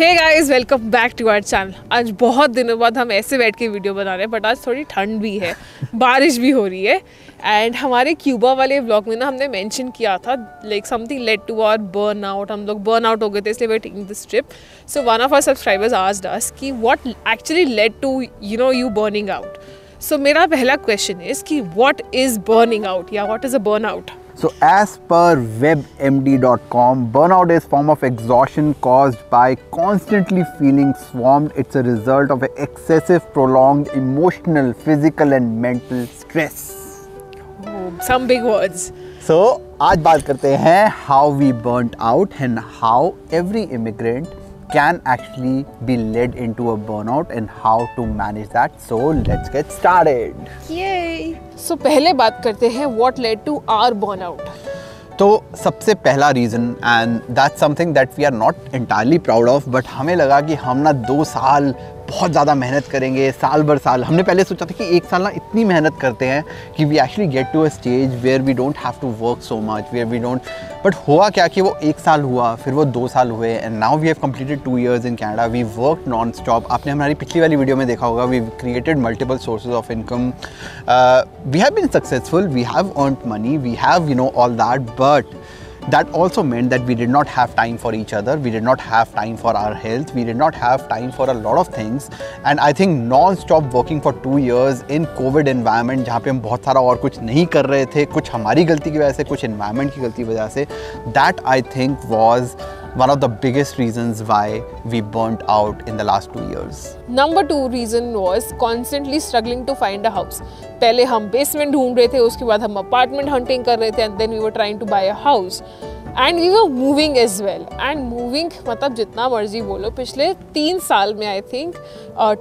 Hey guys, welcome back to our channel. आज बहुत दिनों बाद हम ऐसे बैठ के वीडियो बना रहे हैं, बट आज थोड़ी ठंड भी है, बारिश भी हो रही है। एंड हमारे क्यूबा वाले व्लॉग में ना हमने मेंशन किया था like something led to our burn out. हम लोग बर्न आउट हो गए थे, इसलिए we are taking this trip. So one of our subscribers asked us कि what actually led to you burning out. So मेरा पहला क्वेश्चन इज कि व्हाट इज बर्निंग आउट या what is a burn out? So as per webmd.com, burnout is form of exhaustion caused by constantly feeling swarmed. It's a result of excessive, prolonged emotional, physical and mental stress. Oh, some big words. So आज बात करते हैं how we burnt out and how every immigrant can actually be led into a burnout and how to manage that. So let's get started. Yay! So पहले बात करते हैं what led to our burnout. तो सबसे पहला reason, and that's something that we are not entirely proud of, but हमें लगा कि हम ना 2 साल बहुत ज़्यादा मेहनत करेंगे, साल भर साल। हमने पहले सोचा था कि 1 साल ना इतनी मेहनत करते हैं कि we actually get to a stage where we don't have to work so much, where we don't. But हुआ क्या कि वो 1 साल हुआ, फिर वो 2 साल हुए, and now we have completed 2 years in Canada. We work non stop. आपने हमारी पिछली वाली वीडियो में देखा होगा, we created multiple sources of income, we have been successful, we have earned money, we have all that, but that also meant that we did not have time for each other, we did not have time for our health, we did not have time for a lot of things. And I think non-stop working for 2 years in COVID environment, जहाँ पे हम बहुत सारा और कुछ नहीं कर रहे थे, कुछ हमारी गलती की वजह से, कुछ environment की गलती की वजह से, that I think was one of the biggest reasons why we burnt out in the last 2 years. Number 2 reason was constantly struggling to find a house. पहले हम बेसमेंट ढूंढ रहे थे, उसके बाद हम अपार्टमेंट हंटिंग कर रहे थे, and then we were trying to buy a house and we were moving as well. And moving मतलब जितना मर्जी बोलो, पिछले 3 साल में आई थिंक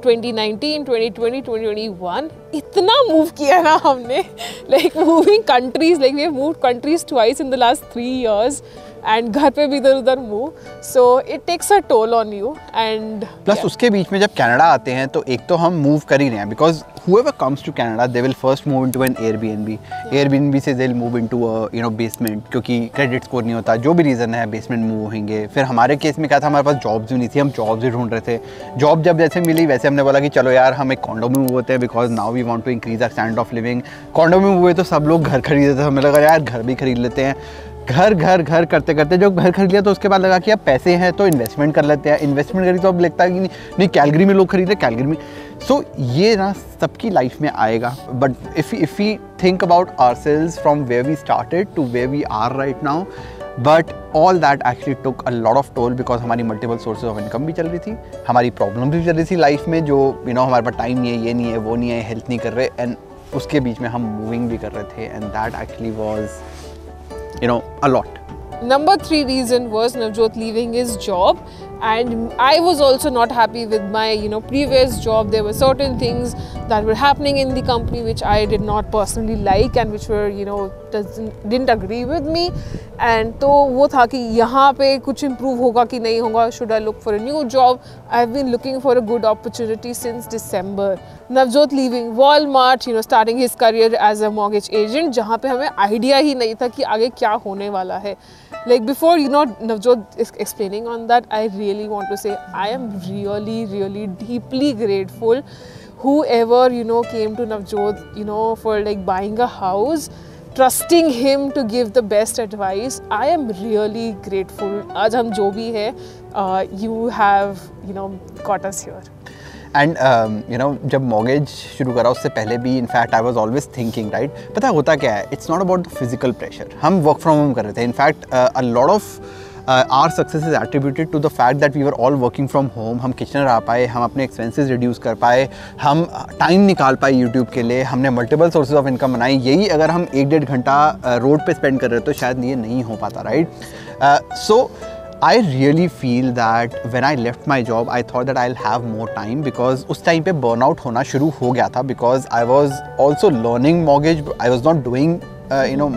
2019, 2020, 2021 इतना मूव किया ना हमने, like moving countries, like we have moved countries twice in the last 3 years. And घर पे भी इधर उधर move, so it takes a toll on you. And plus उसके बीच में जब कनाडा आते हैं तो एक तो हम मूव कर ही रहे हैं, because whoever comes to Canada they will first move into an Airbnb. Airbnb से they'll move into a basement, क्योंकि क्रेडिट स्कोर नहीं होता, जो भी रीज़न है बेसमेंट मूव होंगे। फिर हमारे केस में क्या था, हमारे पास जॉब्स भी नहीं थी, हम जॉब्स भी ढूंढ रहे थे। जॉब जब जैसे मिली वैसे हमने बोला कि चलो यार हम एक कॉन्डो में मूव होते हैं, because now we want to increase our standard of living. Condo में मूव हुए तो सब लोग घर खरीदे थे, हमें लगा यार घर भी खरीद लेते हैं। घर करते करते जब घर खरीद लिया तो उसके बाद लगा कि अब पैसे हैं तो इन्वेस्टमेंट कर लेते हैं। इन्वेस्टमेंट करी तो अब लगता है कि नहीं कैलगरी में लोग खरीद रहे, कैलगरी में। सो ये ना सबकी लाइफ में आएगा, but if we think about ourselves from where we started to where we are right now, but all that actually took a lot of toll, because हमारी मल्टीपल सोर्सेज ऑफ इनकम भी चल रही थी, हमारी problem भी चल रही थी लाइफ में, जो हमारे पास टाइम नहीं है, ये नहीं है, वो नहीं है, हेल्थ नहीं कर रहे, एंड उसके बीच में हम मूविंग भी कर रहे थे, and that actually was a lot. Number 3 reason was Navjot leaving his job, and I was also not happy with my previous job. There were certain things that were happening in the company which I did not personally like and which were didn't agree with me. And तो वो था कि यहाँ पे कुछ improve होगा कि नहीं होगा, should I look for a new job? I've been looking for a good opportunity since December. Navjot leaving Walmart, starting his career as a mortgage agent, जहाँ पे हमें idea ही नहीं था कि आगे क्या होने वाला है। Like before Navjot is explaining on that, I really want to say I am really deeply grateful whoever came to Navjot for like buying a house, trusting him to give the best advice. I am really grateful. आज हम जो भी है, you have got us here. And जब mortgage शुरू करा उससे पहले भी in fact I was always thinking, right, पता होता क्या है, it's not about the physical pressure. हम वर्क फ्रॉम होम कर रहे थे, in fact a lot of our success is attributed to the fact that we were all working from home. हम kitchen रह पाए, हम अपने एक्सपेंसेस रिड्यूस कर पाए, हम टाइम निकाल पाए यूट्यूब के लिए, हमने मल्टीपल सोर्सेज ऑफ इनकम बनाई। यही अगर हम 1-1.5 घंटा रोड पे स्पेंड कर रहे तो शायद ये नहीं हो पाता, right. So I really feel that when I left my job, I thought that I'll have more time, because उस टाइम पे burnout होना शुरू हो गया था, because I was also learning mortgage. I was not doing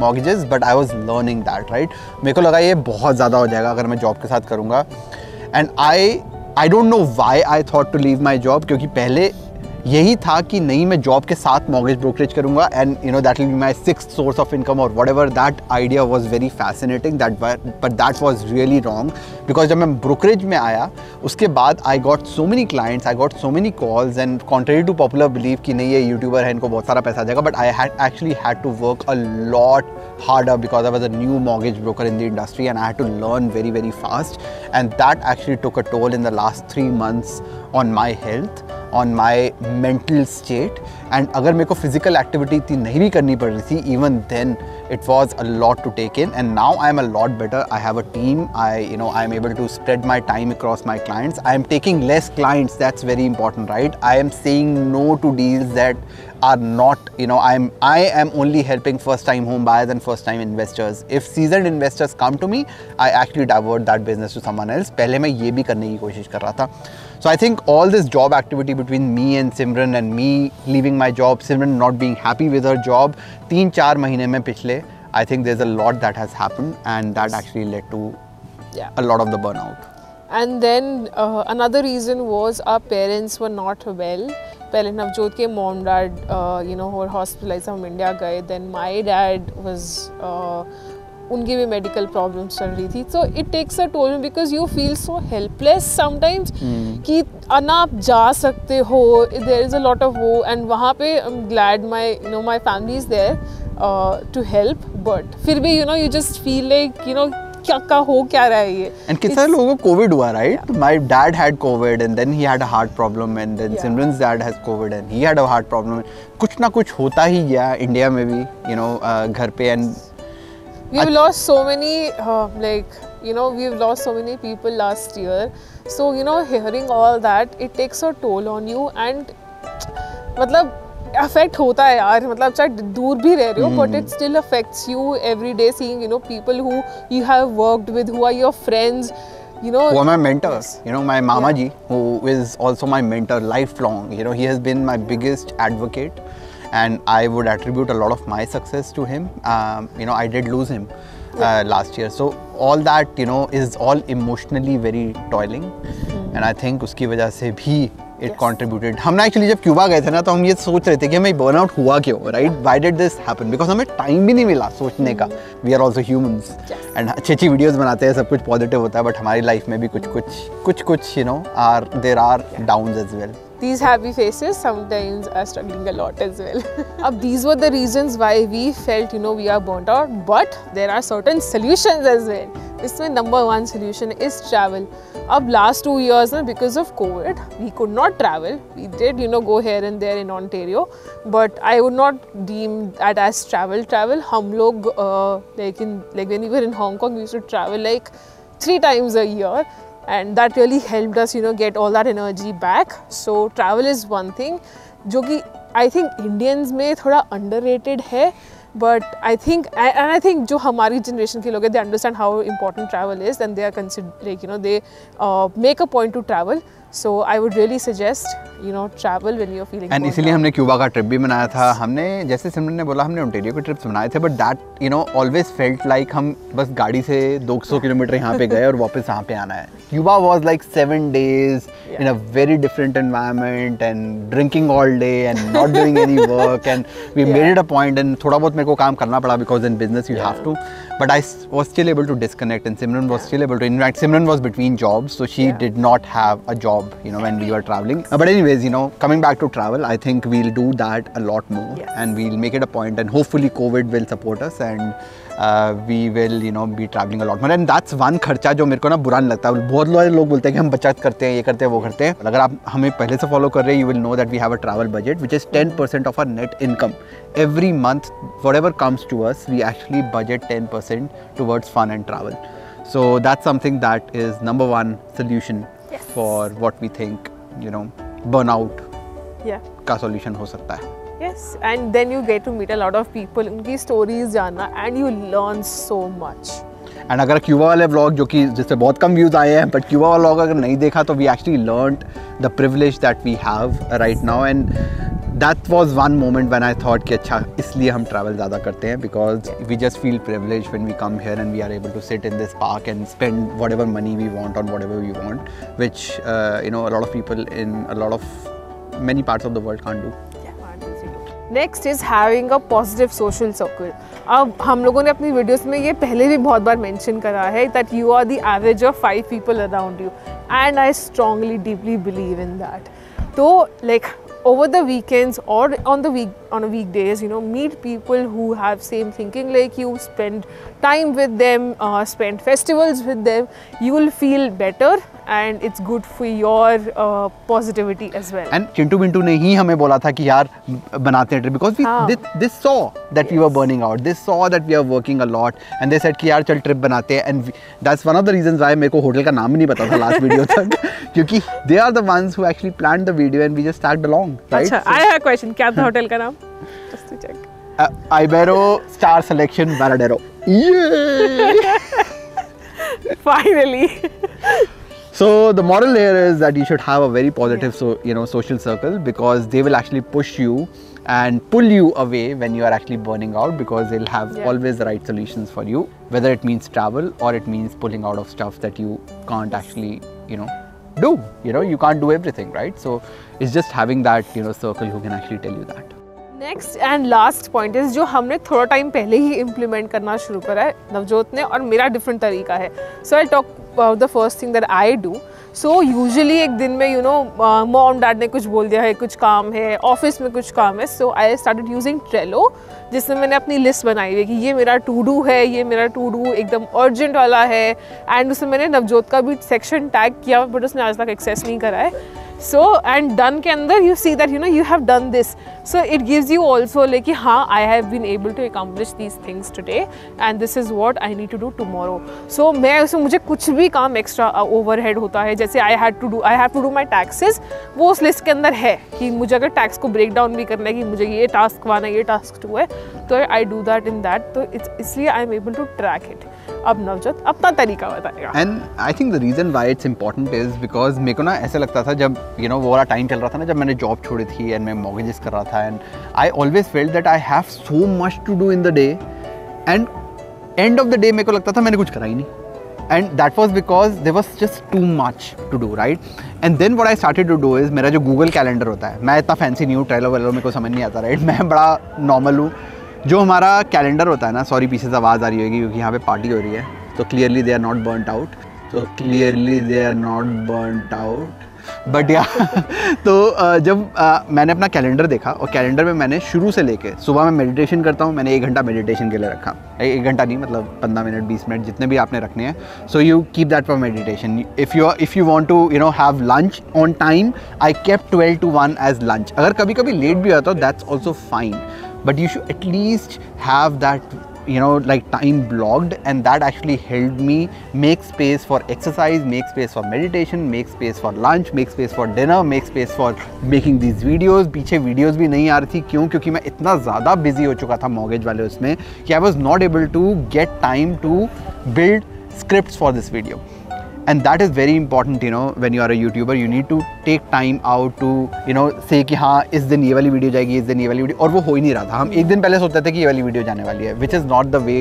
mortgages, but I was learning that, right? मेरे को लगा ये बहुत ज़्यादा हो जाएगा अगर मैं जॉब के साथ करूँगा, and I don't know why I thought to leave my job, क्योंकि पहले यही था कि नहीं मैं जॉब के साथ मॉर्गेज ब्रोकरेज करूँगा and you know that will be my 6th source of income और whatever that idea was very fascinating but that was really wrong because जब मैं ब्रोकरेज में आया उसके बाद I got so many clients, I got so many calls and contrary to popular believe कि नहीं ये यूट्यूबर है इनको बहुत सारा पैसा आ जाएगा, but I had actually had to work a lot harder because I was a new mortgage broker in the industry and I had to learn very, very fast, and that actually took a toll in the last 3 months on my health, on my mental state, and अगर मेरे को physical activity इतनी नहीं भी करनी पड़ रही थी, even then it was a lot to take in, and now I am a lot better. I have a team. I am able to spread my time across my clients. I am taking less clients. That's very important, right? I am saying no to deals that are not, I am only helping first time home buyers and first time investors. If seasoned investors come to me, I actually divert that business to someone else. पहले मैं ये भी करने की कोशिश कर रहा था. So I think all this job activity between me and Simran and me leaving my job, Simran not being happy with her job, 3-4 महीने में पिछले, I think there's a lot that has happened and that actually led to a lot of the burnout. And then another reason was our parents were not well. पहले नवजोत के mom dad were hospitalized, हम India गए. Then my dad was उनकी भी medical problems चल रही थी. So it takes a toll because you feel so helpless sometimes कि ना आप जा सकते हो. There is a lot of वो and वहाँ पे I'm glad my family is there to help, but फिर भी you just feel like क्या हो क्या रहा है ये. And कितने सारे लोगों को COVID हुआ, right? My dad had COVID and then he had a heart problem and then Simran's dad has COVID and he had a heart problem. कुछ ना कुछ होता ही गया इंडिया में भी, घर पे. And we've lost so many we've lost so many people last year. So hearing all that, it takes a toll on you and मतलब अफेक्ट होता है यार. मतलब चाहे दूर भी रह रहे हो but it still affects you every day seeing people who you have worked with, who are your friends, who are my mentors. My mama ji, who is also my mentor lifelong. He has been my biggest advocate and I would attribute a lot of my success to him. I did lose him last year, so all that is all emotionally very toiling and I think उसकी वजह से भी it contributed. हमने actually जब Cuba गए थे ना तो हम ये सोच रहे थे कि हमें बर्नआउट हुआ क्यों, right? Why did this happen? Because हमें टाइम भी नहीं मिला सोचने का. We are also humans and अच्छी वीडियोस बनाते हैं, सब कुछ पॉजिटिव होता है, बट हमारी लाइफ में भी कुछ there are downs as well. These happy faces sometimes are struggling a lot as well. These were the reasons why we felt we are burnt out, but there are certain solutions as well. इसमें number 1 solution is travel. Last 2 years because of COVID we could not travel. We did go here and there in Ontario, but I would not deem that as travel. हम लोग like when we were in Hong Kong we used to travel like 3 times a year. And that really helped us get all that energy back. So travel is one thing जो कि I think Indians में थोड़ा underrated है, but I think जो हमारी generation के लोग हैं, they understand how important travel is and they are they make a point to travel. So I would really suggest travel when you're feeling. And इसीलिए हमने क्यूबा का trip भी बनाया था. हमने जैसे सिमरन ने बोला हमने ओंटारियो के ट्रिप्स बनाए थे, but that always felt like हम बस गाड़ी से 200 किलोमीटर यहाँ पे गए और वापस यहाँ पे आना है. Cuba was like 7 days in a very different environment and drinking all day and not doing any work and we made it a point and थोड़ा बहुत मेरे को काम करना पड़ा because in business you have to, but I was still able to disconnect and Simran was still able to. In fact, Simran was between jobs, so she did not have a job when we were traveling. But anyways, coming back to travel, I think we'll do that a lot more and we'll make it a point and hopefully COVID will support us and we will be traveling a lot more. And that's one खर्चा जो मेरे को ना बुरा नहीं लगता. बहुत लोग बोलते हैं कि हम बचत करते हैं, ये करते हैं, वो करते हैं. अगर आप हमें पहले से फॉलो कर रहे हैं, you will know that we have a travel budget which is 10% of our net income. Every month, whatever comes to us, we actually budget 10% towards fun and travel. So that's something that is number 1 solution for what we think burnout का solution हो सकता है. Yes, and then you get to meet a lot of people, उनकी stories जानना and you learn so much. And अगर Cuba वाले vlog जो कि जिससे बहुत कम व्यूज़ आए हैं, बट क्यूबा वाला व्लॉग अगर नहीं देखा तो we actually learned the privilege that we have right now and that was one moment when I thought कि अच्छा इसलिए हम travel ज़्यादा करते हैं because we just feel privileged when we come here and we are able to sit in this park and spend whatever money we want on whatever we want, which a lot of people in a lot of many parts of the world can't do. Next is having a positive social circle. अब हम लोगों ने अपनी videos में ये पहले भी बहुत बार मेंशन करा है that you are the average of 5 people around you, and I strongly deeply believe in that. तो like over the weekends or on a weekdays, you know, meet people who have same thinking like you, spend time with them, spend festivals with them. You will feel better and it's good for your positivity as well. And Chintu Mintu ने ही हमें बोला था कि यार बनाते हैं trip, because they saw that we were burning out, they saw that we are working a lot, and they said कि यार चल trip बनाते हैं. And that's one of the reasons why मेरे को होटल का नाम ही नहीं पता था last video तक, क्योंकि they are the ones who actually planned the video and we just tagged along. Right? अच्छा, I have a question. क्या था होटल का नाम? Just to check. Ibero Star Selection Varadero. Yeah. Finally. So the moral here is that you should have a very positive, social circle, because they will actually push you and pull you away when you are actually burning out, because they'll have always the right solutions for you, whether it means travel or it means pulling out of stuff that you can't actually, do. You can't do everything, right? So it's just having that, circle who can actually tell you that. Next and last point is जो हमने थोड़ा time पहले ही implement करना शुरू करा है नवजोत ने, और मेरा डिफरेंट तरीका है. So I talk about the first thing that I do. So usually एक दिन में मॉम डैड ने कुछ बोल दिया है, कुछ काम है, ऑफिस में कुछ काम है, so I started using Trello, जिसमें मैंने अपनी लिस्ट बनाई हुई है कि ये मेरा टू डू है, ये मेरा टू डू एकदम अर्जेंट वाला है, एंड उसमें मैंने नवजोत का भी सेक्शन टैग किया, बट उसने आज तक एक्सेस नहीं करा है. So and done के अंदर you see that you have done this, so it gives you also like कि हाँ I have been able to accomplish these things today and this is what I need to do tomorrow. So मैं उसमें मुझे कुछ भी काम extra overhead होता है, जैसे I have to do my taxes, वो उस लिस्ट के अंदर है कि मुझे अगर टैक्स को ब्रेक डाउन भी करना है कि मुझे ये टास्क करना है, ये टास्क 2 है, तो I do that in that, तो इसलिए I am able to track it. अब नवजोत अपना तरीका बताएगा. And I think the reason why it's important is because मेरे को ना ऐसा लगता था जब वो वाला टाइम चल रहा था ना, जब मैंने जॉब छोड़ी थी एंड मैं मॉर्गेजेस कर रहा था, and I always felt that I have so much to do in the day, and end of the day मेरे को लगता था मैंने कुछ करा ही नहीं, and that was because there was just too much to do, right. And then what I started to do is, मेरा जो गूगल कैलेंडर होता है, मैं इतना फैंसी नहीं हूँ, ट्रेलो वेलो मेरे को समझ नहीं आता, राइट. मैं बड़ा नॉर्मल हूँ. जो हमारा कैलेंडर होता है ना, सॉरी पीछे से आवाज़ आ रही होगी क्योंकि यहाँ पे पार्टी हो रही है, तो clearly they are not burned out, but या तो जब मैंने अपना कैलेंडर देखा, और कैलेंडर में मैंने शुरू से लेके सुबह मैं मेडिटेशन करता हूँ, मैंने 1 घंटा मेडिटेशन के लिए रखा. 1 घंटा नहीं, मतलब 15 मिनट 20 मिनट जितने भी आपने रखने हैं. So you keep that for meditation. If you want to have lunch on time, I kept 12 to 1 as lunch. अगर कभी कभी लेट भी होता that's also fine, but you should at least have that like time blocked, and that actually helped me make space for exercise, make space for meditation, make space for lunch, make space for dinner, make space for making these videos. पीछे videos भी नहीं आ रही थी, क्यों? क्योंकि मैं इतना ज़्यादा busy हो चुका था mortgage वाले उसमें कि I was not able to get time to build scripts for this video. And that is very important, when you are a YouTuber, you need to take time out to, say कि हाँ इस दिन ये वाली video जाएगी, इस दिन ये वाली वीडियो, और वो हो ही नहीं रहा था. हम एक दिन पहले सोचते थे कि ये वाली वीडियो जाने वाली है, which is not the way,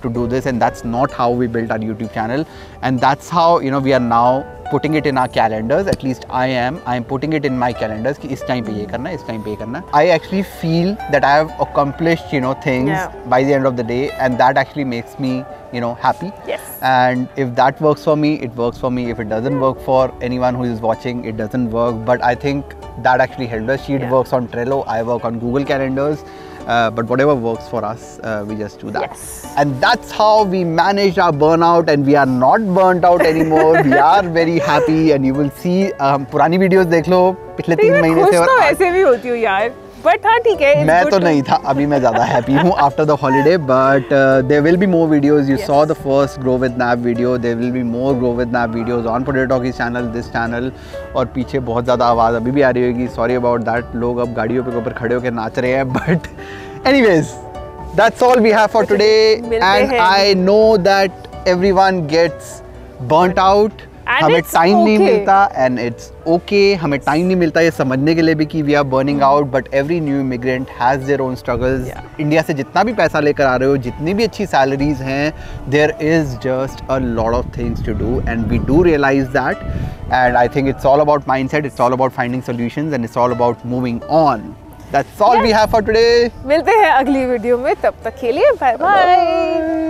to do this, and that's not how we built our YouTube channel, and that's how, we are now putting it in our calendars. At least I am putting it in my calendars कि इस time पे ये करना है, इस time पे ये करना है. I actually feel that I have accomplished, things by the end of the day, and that actually makes me, happy. Yes. And if that works for me, it works for me. If it doesn't work for anyone who is watching, it doesn't work. But I think that actually helped us. She works on Trello, I work on Google Calendars. But whatever works for us, we just do that. Yes. And that's how we managed our burnout, and we are not burnt out anymore. We are very happy, and you will see पुरानी videos देख लो पिछले 3 महीने से. तो ऐसे भी होती हूँ यार, बट हाँ ठीक है. मैं तो नहीं था, अभी मैं ज़्यादा happy हूँ after the holiday, but there will be more videos. You saw the first Grow with Nav video. There will be more Grow with Nav videos on Potato Talkies channel, this channel. और पीछे बहुत ज़्यादा आवाज़ अभी भी आ रही होगी. Sorry about that. लोग अब गाड़ियों पे ऊपर खड़े होकर नाच रहे हैं. But anyways, that's all we have for today. And I know that everyone gets burnt out हमें टाइम नहीं मिलता एंड इट्स ओके, हमें टाइम नहीं मिलता ये समझने के लिए भी कि we are burning out, but every new immigrant has their own struggles. India से जितना भी पैसा लेकर आ रहे हो, जितनी भी अच्छी सैलरीज हैं, there is just a lot of things to do and we do realise that, and I think it's all about mindset, it's all about finding solutions and it's all about moving on. That's all we have for today. मिलते हैं अगली video में, तब तक के लिए bye bye.